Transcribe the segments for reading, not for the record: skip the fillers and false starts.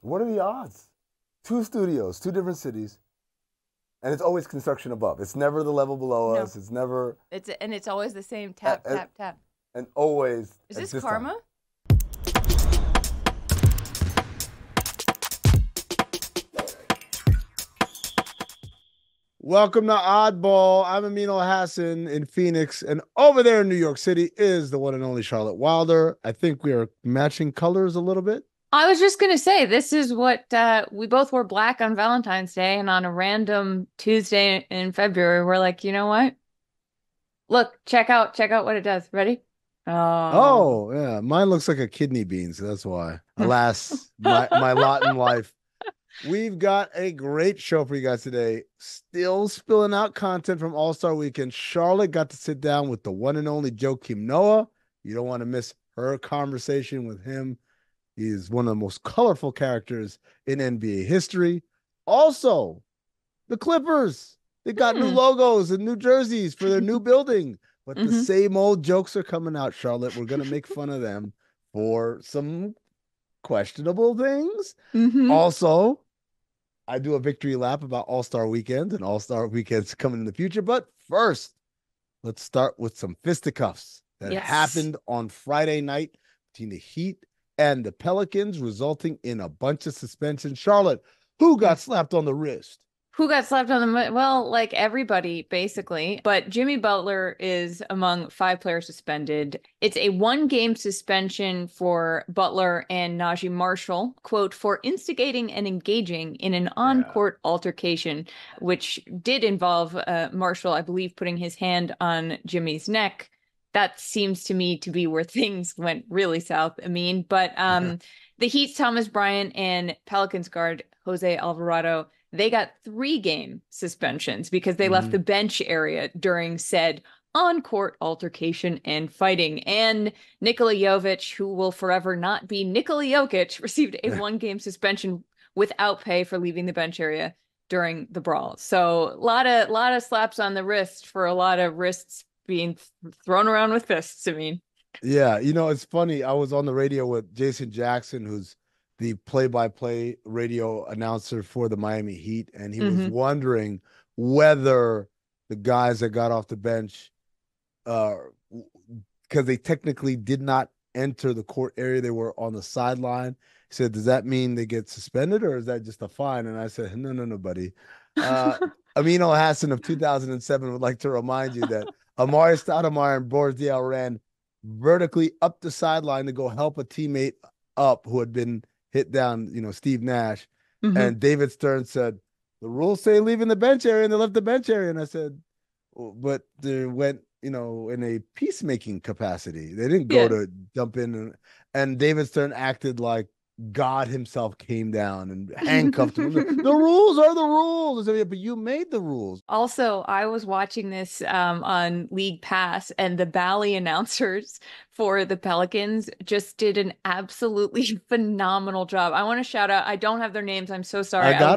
What are the odds? Two studios, two different cities, and it's always construction above. It's never the level below No, us. It's never, it's always the same uh, tap, uh, tap, tap. and always Is at this this time. karma? Welcome to Oddball. I'm Amin Elhassan in Phoenix, and over there in New York City is the one and only Charlotte Wilder. I think we are matching colors a little bit. I was just gonna say this is what we both wore black on Valentine's Day, and on a random Tuesday in February, we're like, you know what? Look, check out what it does. Ready? Oh. Oh, yeah. Mine looks like a kidney bean, so that's why. Alas, my lot in life. We've got a great show for you guys today. Still spilling out content from All-Star Weekend. Charlotte got to sit down with the one and only Joakim Noah. You don't want to miss her conversation with him. He is one of the most colorful characters in NBA history. Also, the Clippers. They got new logos and new jerseys for their new building. But the same old jokes are coming out, Charlotte. We're going to make fun of them for some questionable things. Also, I do a victory lap about All-Star Weekend and All-Star Weekends coming in the future. But first, let's start with some fisticuffs that happened on Friday night between the Heat and the Pelicans, resulting in a bunch of suspensions. Charlotte, who got slapped on the wrist? Who got slapped on the well, like everybody, basically. But Jimmy Butler is among 5 players suspended. It's a 1-game suspension for Butler and Najee Marshall, quote, for instigating and engaging in an on-court altercation, which did involve Marshall, I believe, putting his hand on Jimmy's neck. That seems to me to be where things went really south, I mean. But the Heat's Thomas Bryant and Pelicans guard Jose Alvarado, they got 3-game suspensions because they left the bench area during said on-court altercation and fighting. And Nikola Jovic, who will forever not be Nikola Jokic, received a 1-game suspension without pay for leaving the bench area during the brawl. So a lot of slaps on the wrist for a lot of wrists being thrown around with fists. I mean, yeah, you know, it's funny. I was on the radio with Jason Jackson, who's the play-by-play radio announcer for the Miami Heat, and he was wondering whether the guys that got off the bench, because they technically did not enter the court area, they were on the sideline. He said, does that mean they get suspended, or is that just a fine? And I said, no, buddy. Amin Elhassan of 2007 would like to remind you that Amari Stoudemire and Boris Diaw ran vertically up the sideline to go help a teammate up who had been hit down, you know, Steve Nash. And David Stern said, the rules say leaving the bench area, and they left the bench area. And I said, but they went, you know, in a peacemaking capacity. They didn't go to jump in. And David Stern acted like God himself came down and handcuffed him. The rules are the rules. But you made the rules. Also, I was watching this on League Pass, and the Bally announcers for the Pelicans just did an absolutely phenomenal job. I want to shout out. I don't have their names. I'm so sorry. I got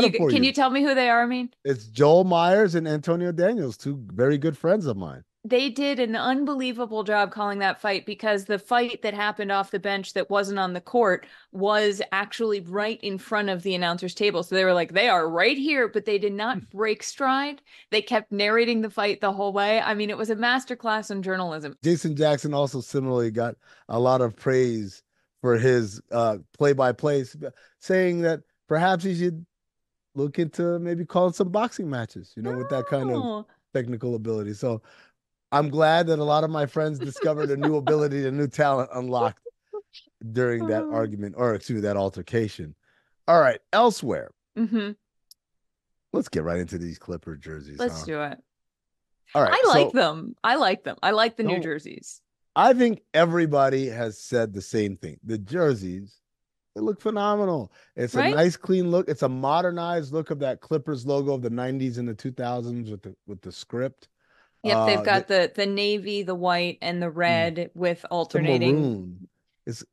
them for you. Can you tell me who they are, I mean? It's Joel Myers and Antonio Daniels, 2 very good friends of mine. They did an unbelievable job calling that fight, because the fight that happened off the bench that wasn't on the court was actually right in front of the announcer's table. So they were like, they are right here, but they did not break stride. They kept narrating the fight the whole way. I mean, it was a masterclass in journalism. Jason Jackson also similarly got a lot of praise for his play-by-play, saying that perhaps he should look into maybe calling some boxing matches, you know, with that kind of technical ability. So I'm glad that a lot of my friends discovered a new ability, a new talent unlocked during that argument, or excuse me, that altercation. All right, elsewhere. Let's get right into these Clipper jerseys. Let's do it. All right. I like them. I like the new jerseys. I think everybody has said the same thing. The jerseys, they look phenomenal. It's a nice, clean look. It's a modernized look of that Clippers logo of the 90s and the 2000s with the script. Yep, they've got the navy, the white, and the red with alternating. The maroon. It's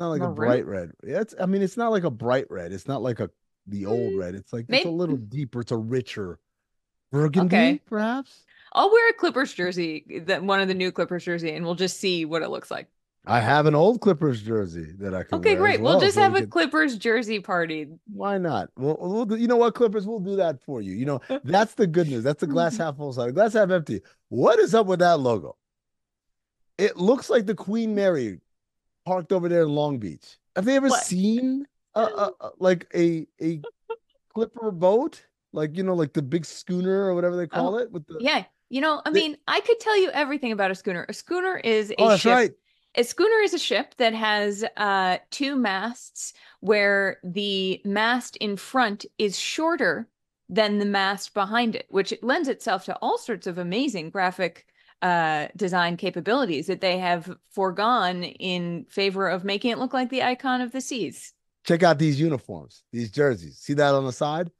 not like a bright red. It's not like a bright red. It's not like the old red. It's like it's a little deeper. It's a richer burgundy, perhaps. I'll wear a Clippers jersey, one of the new Clippers jersey, and we'll just see what it looks like. I have an old Clippers jersey that I can Okay, wear as great. We'll well. just So have we a could, Clippers jersey party. why not? You know what, Clippers, we'll do that for you. You know, that's the good news. That's the glass half full side, glass half empty. What is up with that logo? It looks like the Queen Mary parked over there in Long Beach. Have they ever What? seen like a Clipper boat? Like, you know, like the big schooner or whatever they call Oh, it with the yeah. You know, I they, mean, I could tell you everything about a schooner. A schooner is oh, a that's ship. right. A schooner is a ship that has two masts where the mast in front is shorter than the mast behind it, which lends itself to all sorts of amazing graphic design capabilities that they have foregone in favor of making it look like the icon of the seas. Check out these uniforms, these jerseys. See that on the side?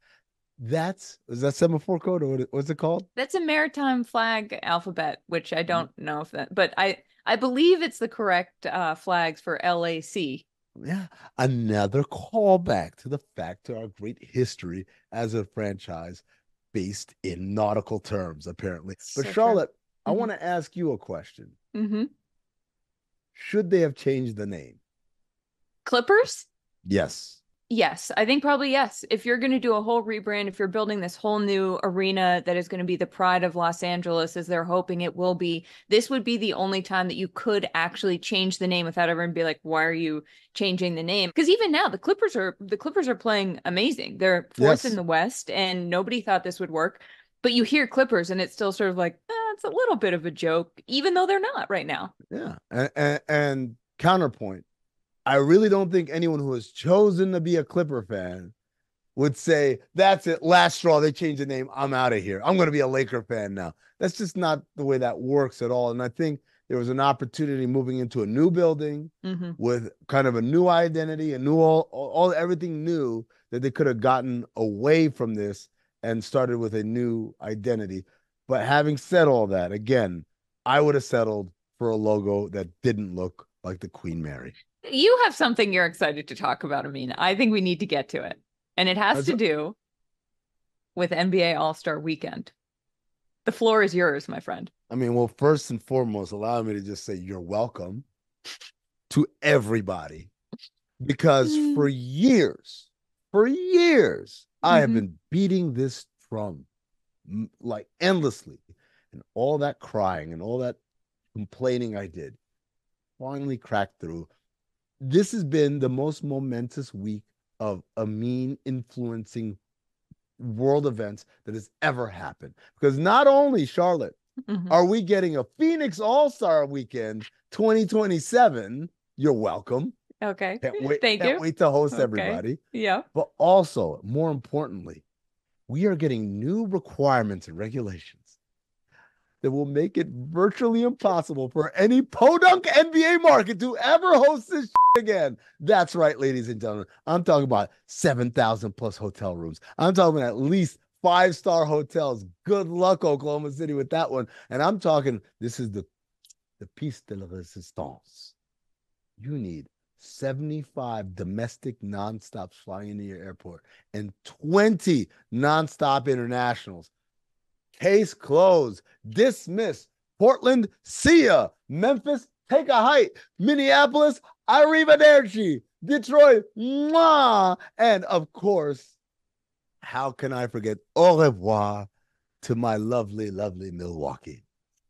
Is that semaphore code or what's it called? That's a maritime flag alphabet, which I don't know if that, but I believe it's the correct flags for LAC. Yeah, another callback to the fact to our great history as a franchise based in nautical terms, apparently. But So Charlotte, I true. want to ask you a question. Mm-hmm. Should they have changed the name? Clippers? Yes. Yes, I think probably yes. If you're going to do a whole rebrand, if you're building this whole new arena that is going to be the pride of Los Angeles, as they're hoping it will be, this would be the only time that you could actually change the name without everyone be like, "Why are you changing the name?" Because even now, the Clippers are playing amazing. They're fourth in Yes. the West, and nobody thought this would work. But you hear Clippers, and it's still sort of like, it's a little bit of a joke, even though they're not right now. Yeah. And counterpoint, I really don't think anyone who has chosen to be a Clipper fan would say, that's it, last straw, they changed the name, I'm out of here. I'm going to be a Laker fan now. That's just not the way that works at all. And I think there was an opportunity moving into a new building with kind of a new identity, a new all everything new that they could have gotten away from this and started with a new identity. But having said all that, again, I would have settled for a logo that didn't look like the Queen Mary. You have something you're excited to talk about, Amin. I think we need to get to it. And it has to do with NBA All-Star Weekend. The floor is yours, my friend. I mean, well, first and foremost, allow me to just say you're welcome to everybody. Because for years, I have been beating this drum like endlessly. And all that crying and all that complaining I did finally cracked through. This has been the most momentous week of Amin influencing world events that has ever happened. Because not only, Charlotte, are we getting a Phoenix All-Star Weekend 2027, you're welcome. Okay. Can't wait, Thank you. Can't wait to host everybody. Yeah. But also, more importantly, we are getting new requirements and regulations that will make it virtually impossible for any podunk NBA market to ever host this again. That's right, ladies and gentlemen. I'm talking about 7,000 plus hotel rooms. I'm talking at least 5-star hotels. Good luck, Oklahoma City, with that one. And I'm talking, this is the piece de la resistance. You need 75 domestic nonstops flying into your airport and 20 nonstop internationals. Case closed. Dismiss. Portland, see ya. Memphis, take a hike. Minneapolis, arrivederci. Detroit, mwah. And of course, how can I forget au revoir to my lovely, lovely Milwaukee.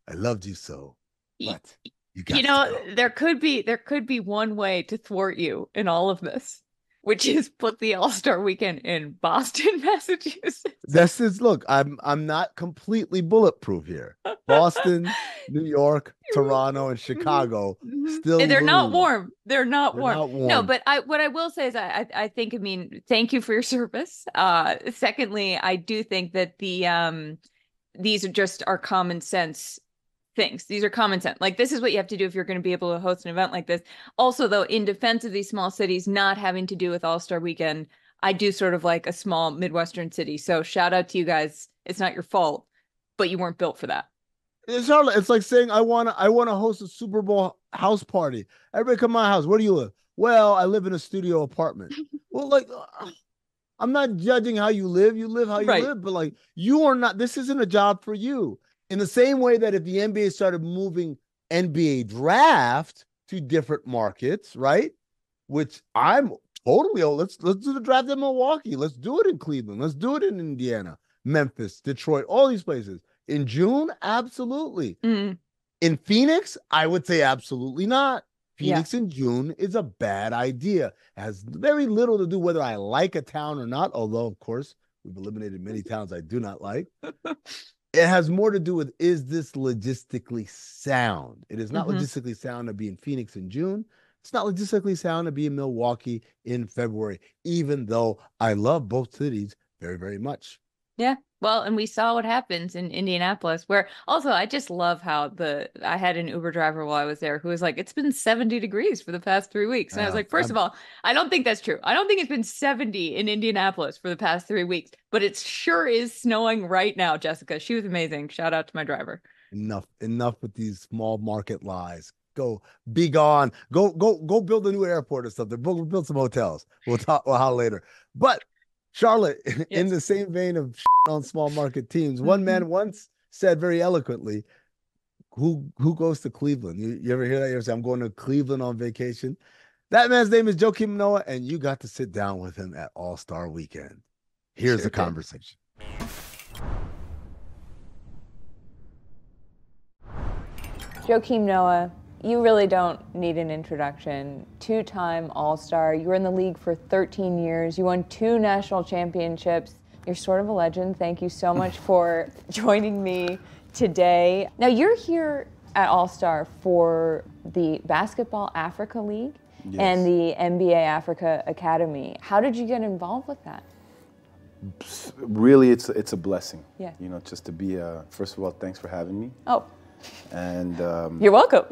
I loved you so, but you got to go. There could be one way to thwart you in all of this, which is put the All-Star Weekend in Boston, Massachusetts. This is, look, I'm not completely bulletproof here. Boston, New York, Toronto, and Chicago still they're loom. not warm. They're not warm. Not warm. No, but what I will say is I think, I mean, thank you for your service. Secondly, I do think that these are just our common sense things. These are common sense. Like, this is what you have to do if you're going to be able to host an event like this. Also, though, in defense of these small cities not having to do with All-Star Weekend, I do sort of like a small Midwestern city. So shout out to you guys. It's not your fault, but you weren't built for that. It's like saying I want to host a Super Bowl house party. Everybody come to my house. Where do you live? Well, I live in a studio apartment. Well, like, I'm not judging how you live. You live how you live, but like, you are not. This isn't a job for you. In the same way that if the NBA started moving NBA draft to different markets, right? Which I'm totally, let's do the draft in Milwaukee. Let's do it in Cleveland. Let's do it in Indiana, Memphis, Detroit, all these places. In June, absolutely. In Phoenix, I would say absolutely not. Phoenix in June is a bad idea. It has very little to do whether I like a town or not, although, of course, we've eliminated many towns I do not like. It has more to do with, is this logistically sound? It is not logistically sound to be in Phoenix in June. It's not logistically sound to be in Milwaukee in February, even though I love both cities very, very much. Yeah. Well, and we saw what happens in Indianapolis, where also I just love how I had an Uber driver while I was there who was like, it's been 70 degrees for the past 3 weeks. And I was like, first of all, I don't think that's true. I don't think it's been 70 in Indianapolis for the past 3 weeks, but it sure is snowing right now, Jessica. She was amazing. Shout out to my driver. Enough with these small market lies. Go, be gone. Go build a new airport or something. Build some hotels. We'll holler later. But Charlotte, in the same vein of on small market teams, one man once said very eloquently, who goes to Cleveland? You ever hear that? You ever say, I'm going to Cleveland on vacation? That man's name is Joakim Noah, and you got to sit down with him at All-Star Weekend. Here's the conversation. Joakim Noah, you really don't need an introduction. Two-time All-Star. You were in the league for 13 years. You won 2 national championships. You're sort of a legend. Thank you so much for joining me today. Now, you're here at All-Star for the Basketball Africa League and the NBA Africa Academy. How did you get involved with that? Really, it's a blessing. Yeah. You know, just to be, first of all, thanks for having me. Oh. And you're welcome.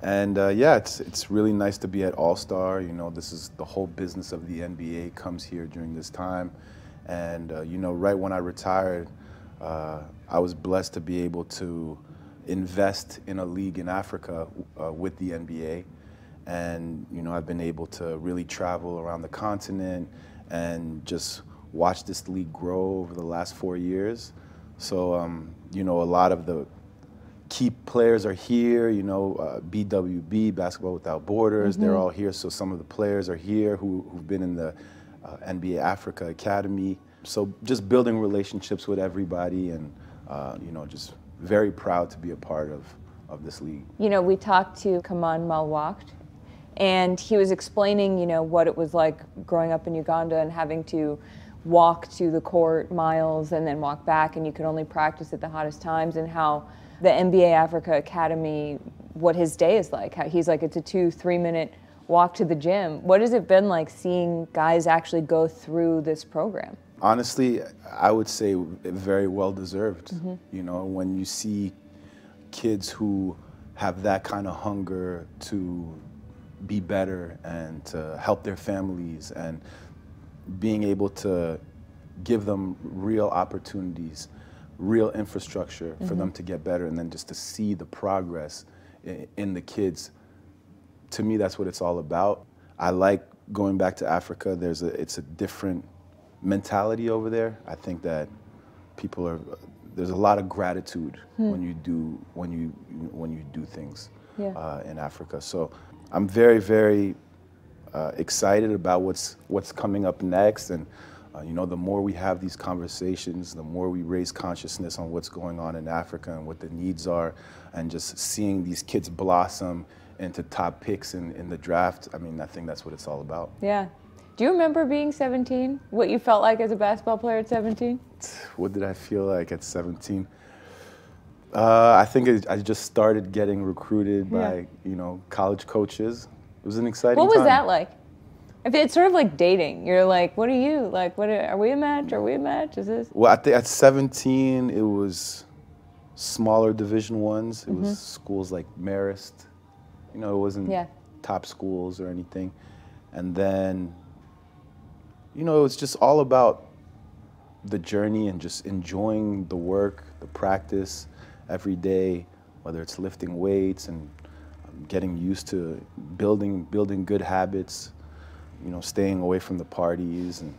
And yeah, it's really nice to be at All-Star. You know, this is the whole business of the NBA comes here during this time. And you know, right when I retired, I was blessed to be able to invest in a league in Africa with the NBA. And you know, I've been able to really travel around the continent and just watch this league grow over the last 4 years. So you know, a lot of the key players are here, you know, BWB, Basketball Without Borders, they're all here. So some of the players are here who've been in the NBA Africa Academy. So just building relationships with everybody and, you know, just very proud to be a part of this league. You know, we talked to Kaman Malwakt, and he was explaining, you know, what it was like growing up in Uganda and having to walk to the court miles and then walk back, and you could only practice at the hottest times, and how the NBA Africa Academy, what his day is like. How he's like, it's a 2-3 minute walk to the gym. What has it been like seeing guys actually go through this program? Honestly, I would say very well deserved. You know, when you see kids who have that kind of hunger to be better and to help their families and being able to give them real opportunities, real infrastructure for them to get better, and then just to see the progress in the kids, to me, that's what it's all about. I like going back to Africa. It's a different mentality over there. I think that there's a lot of gratitude when you do things in Africa. So I'm very, very excited about what's coming up next, and you know, the more we have these conversations, the more we raise consciousness on what's going on in Africa and what the needs are, and just seeing these kids blossom into top picks in the draft. I mean, I think that's what it's all about. Yeah. Do you remember being 17? What you felt like as a basketball player at 17? What did I feel like at 17? I think I just started getting recruited by, you know, college coaches. It was an exciting time. What was that like? If it's sort of like dating. You're like, what are you? Like, are we a match? Are we a match? Is this? Well, I think at 17, it was smaller Division I's. It was schools like Marist. You know, it wasn't top schools or anything. And then, you know, it was just all about the journey and just enjoying the work, the practice every day, whether it's lifting weights and getting used to building good habits, you know, staying away from the parties and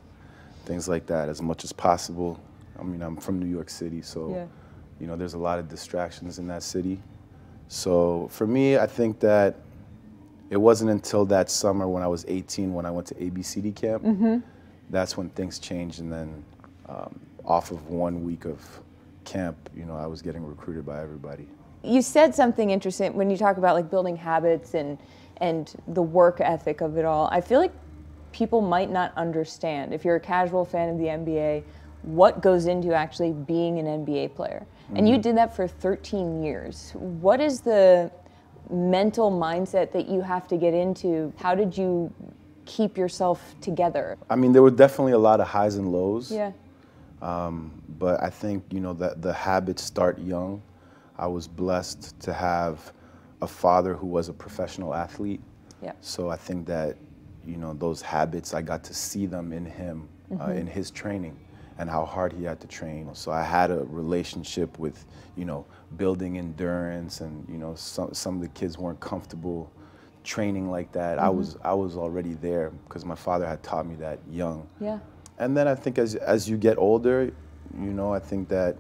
things like that as much as possible. I mean, I'm from New York City, so, you know, there's a lot of distractions in that city. So for me, I think that it wasn't until that summer when I was 18 when I went to ABCD camp. That's when things changed, and then off of 1 week of camp, you know, I was getting recruited by everybody. You said something interesting when you talk about like building habits and the work ethic of it all. I feel like people might not understand, if you're a casual fan of the NBA, what goes into actually being an NBA player. And you did that for 13 years. What is the mental mindset that you have to get into? How did you keep yourself together? I mean, there were definitely a lot of highs and lows. Yeah. But I think, you know, that the habits start young. I was blessed to have a father who was a professional athlete. Yeah. So I think that, you know, those habits, I got to see them in him, in his training, and how hard he had to train. So I had a relationship with, you know, building endurance, and, you know, some of the kids weren't comfortable training like that. I was already there because my father had taught me that young. Yeah. And then I think as you get older, you know, I think that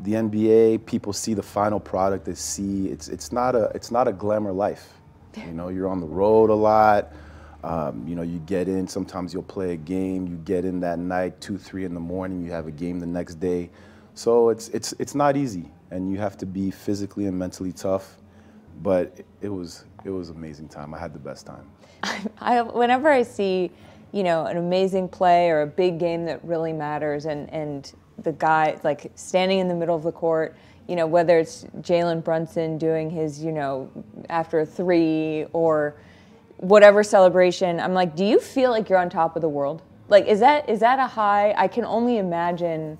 the NBA, people see the final product. They see it's not a glamour life. You know, you're on the road a lot. You know, you get in. Sometimes you'll play a game. You get in that night, 2, 3 in the morning. You have a game the next day. So it's not easy, and you have to be physically and mentally tough. But it was an amazing time. I had the best time. Whenever I see, you know, an amazing play or a big game that really matters, and the guy like standing in the middle of the court, you know, whether it's Jalen Brunson doing his, you know, after a 3 or whatever celebration, I'm like, do you feel like you're on top of the world? Like, is that a high? I can only imagine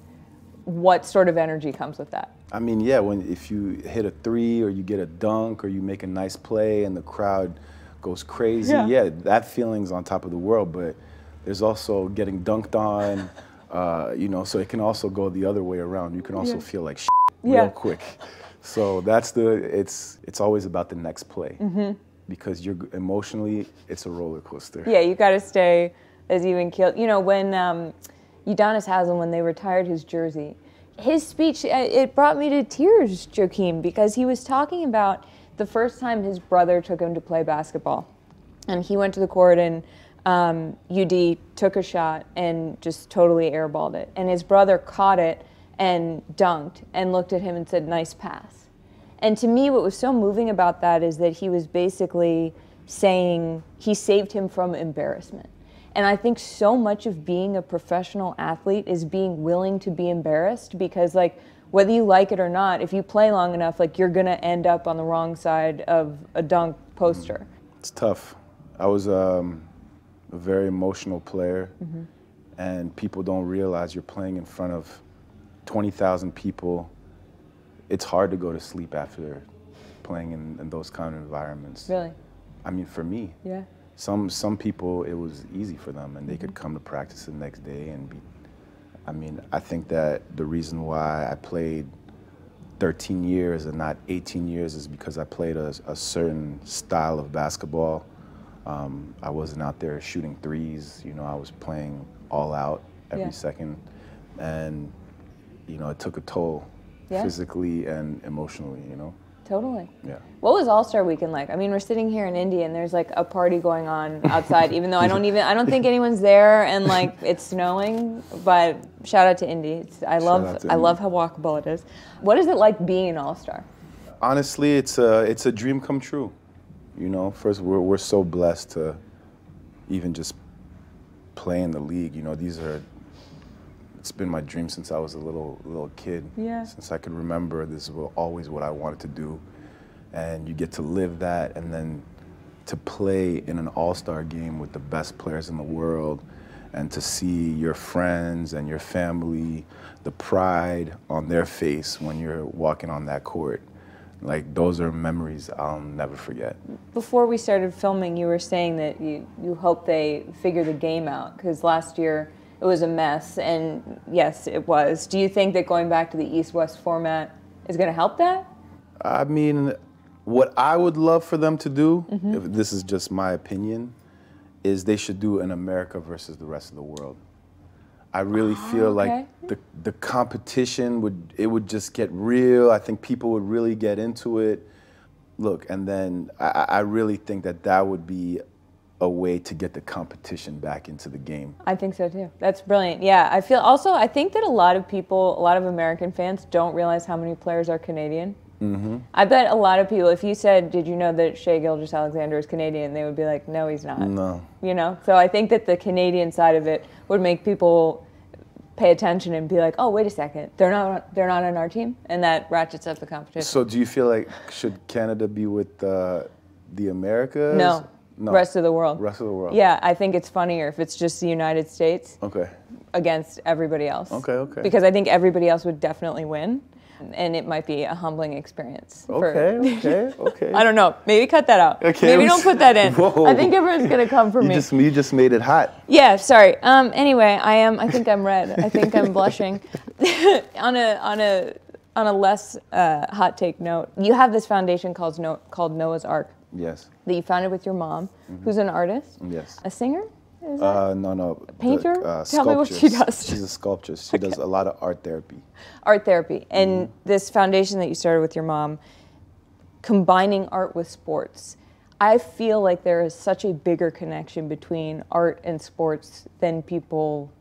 what sort of energy comes with that. I mean, yeah, if you hit a 3 or you get a dunk or you make a nice play and the crowd goes crazy, yeah, that feeling's on top of the world. But there's also getting dunked on, you know, so it can also go the other way around. You can also feel like shit real quick. So it's always about the next play. Because you're emotionally, it's a roller coaster. Yeah, you got to stay as even keeled. You know, when Udonis Haslem, when they retired his jersey, his speech, it brought me to tears, Joakim, because he was talking about the first time his brother took him to play basketball. And he went to the court and UD took a shot and just totally airballed it. And his brother caught it and dunked and looked at him and said, "Nice pass." And to me, what was so moving about that is that he was basically saying he saved him from embarrassment. And I think so much of being a professional athlete is being willing to be embarrassed, because like, whether you like it or not, if you play long enough, like you're gonna end up on the wrong side of a dunk poster. It's tough. I was a very emotional player, and people don't realize you're playing in front of 20,000 people. It's hard to go to sleep after playing in those kind of environments. Really? I mean, for me. Yeah. Some people, it was easy for them, and they could come to practice the next day and be. I mean, I think that the reason why I played 13 years and not 18 years is because I played a certain style of basketball. I wasn't out there shooting threes. You know, I was playing all out every second, and you know, it took a toll. Physically and emotionally, you know? Totally. Yeah. What was All-Star Weekend like? I mean, we're sitting here in Indy and there's like a party going on outside, even though I don't think anyone's there, and like it's snowing, but shout out to Indy. I love how walkable it is. What is it like being an All-Star? Honestly, it's a dream come true. You know, first we're so blessed to even just play in the league. You know, it's been my dream since I was a little kid. Yeah. Since I could remember, this was always what I wanted to do. And you get to live that, and then to play in an all-star game with the best players in the world, and to see your friends and your family, the pride on their face when you're walking on that court. Like, those are memories I'll never forget. Before we started filming, you were saying that you hope they figure the game out, because last year it was a mess, and yes, it was. Do you think that going back to the East-West format is going to help that? I mean, what I would love for them to do, if this is just my opinion, is they should do an America versus the rest of the world. I really feel like the competition would just get real. I think people would really get into it. look, and then I really think that would be a way to get the competition back into the game. I think so too. That's brilliant. Yeah, I think that a lot of people, a lot of American fans don't realize how many players are Canadian. Mm-hmm. I bet a lot of people, if you said, did you know that Shai Gilgeous-Alexander is Canadian, they would be like, no, he's not. No. You know? So I think that the Canadian side of it would make people pay attention and be like, oh, wait a second, they're not on our team, and that ratchets up the competition. So do you feel like, should Canada be with the Americas? No. Rest of the world. Rest of the world. Yeah, I think it's funnier if it's just the United States against everybody else. Okay. Because I think everybody else would definitely win, and it might be a humbling experience. Okay. I don't know. Maybe cut that out. Okay. Maybe don't put that in. Whoa. I think everyone's gonna come for me. You just made it hot. Yeah. Sorry. Anyway, I think I'm red. I think I'm blushing. On a less hot take note, you have this foundation called Noah's Ark. Yes. That you founded with your mom, who's an artist. Yes. A singer? Is that? No. Painter? Tell me what she does. She's a sculptor. She does a lot of art therapy. Art therapy. And this foundation that you started with your mom, combining art with sports. I feel like there is such a bigger connection between art and sports than people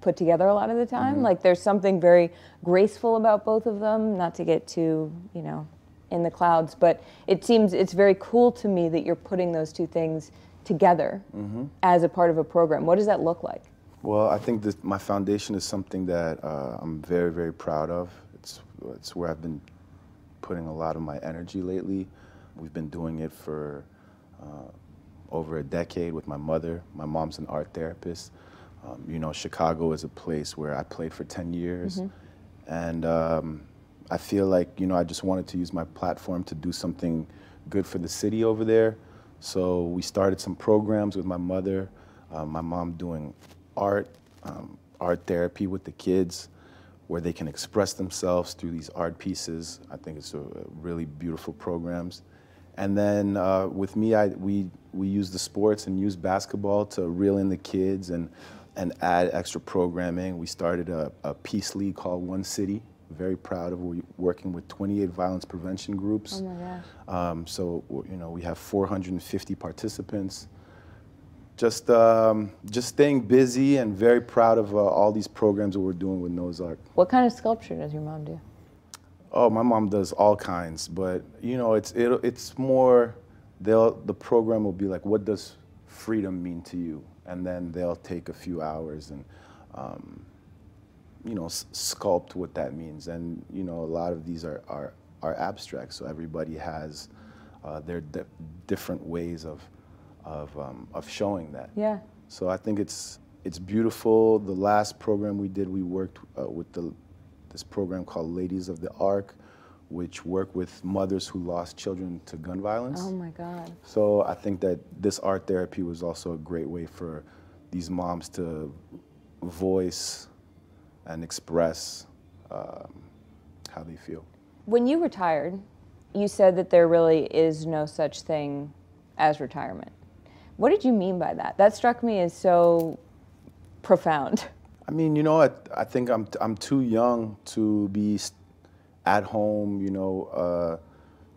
put together a lot of the time. Like there's something very graceful about both of them, not to get too, in the clouds, but it seems it's very cool to me that you're putting those two things together as a part of a program. What does that look like? Well, I think my foundation is something that I'm very, very proud of. It's where I've been putting a lot of my energy lately. We've been doing it for over a decade with my mother. My mom's an art therapist. Chicago is a place where I played for 10 years. And I feel like, I just wanted to use my platform to do something good for the city over there. So we started some programs with my mother, my mom doing art therapy with the kids, where they can express themselves through these art pieces. I think it's a really beautiful programs. And then with me, we use the sports and use basketball to reel in the kids and add extra programming. We started a peace league called One City. Very proud of. We're working with 28 violence prevention groups. Oh my gosh. So we have 450 participants. Just staying busy and very proud of all these programs that we're doing with Noah's Ark. What kind of sculpture does your mom do? Oh, my mom does all kinds, but it's more. The program will be like, what does freedom mean to you? And then they'll take a few hours and sculpt what that means. And a lot of these are abstract, so everybody has their different ways of showing that. Yeah. So I think it's beautiful. The last program we did, we worked with this program called Ladies of the Ark, which work with mothers who lost children to gun violence. Oh my God. So I think that this art therapy was also a great way for these moms to voice and express how they feel. When you retired, you said that there really is no such thing as retirement. What did you mean by that? That struck me as so profound. I mean, I think I'm too young to be at home,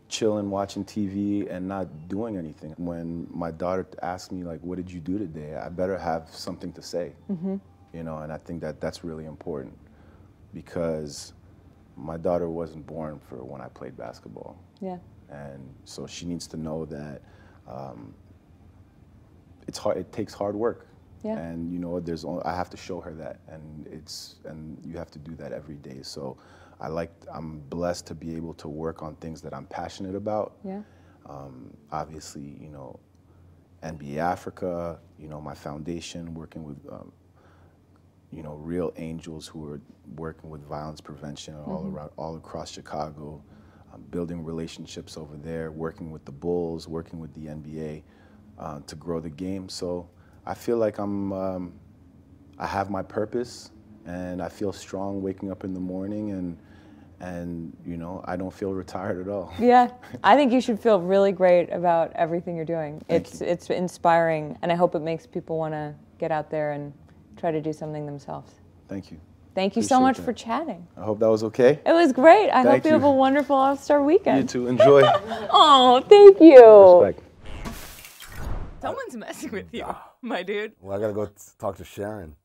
chilling, watching TV, and not doing anything. When my daughter asked me, like, what did you do today? I better have something to say, and I think that's really important, because my daughter wasn't born for when I played basketball. Yeah. And so she needs to know that it's hard. It takes hard work. Yeah. And I have to show her that, and you have to do that every day. So I'm blessed to be able to work on things that I'm passionate about. Yeah. Obviously, NBA Africa, my foundation, working with real angels who are working with violence prevention all across Chicago, building relationships over there, working with the Bulls, working with the NBA to grow the game. So I feel like I have my purpose, and I feel strong waking up in the morning, and I don't feel retired at all. Yeah, I think you should feel really great about everything you're doing. Thank you. It's inspiring, and I hope it makes people want to get out there and try to do something themselves. Thank you. Thank you so much Appreciate for that. chatting. I hope that was okay. It was great. I Thank hope you have you. a wonderful All-Star weekend. You too. Enjoy. Oh, thank you. Respect. Someone's messing with you, my dude. Well, I gotta go talk to Sharon.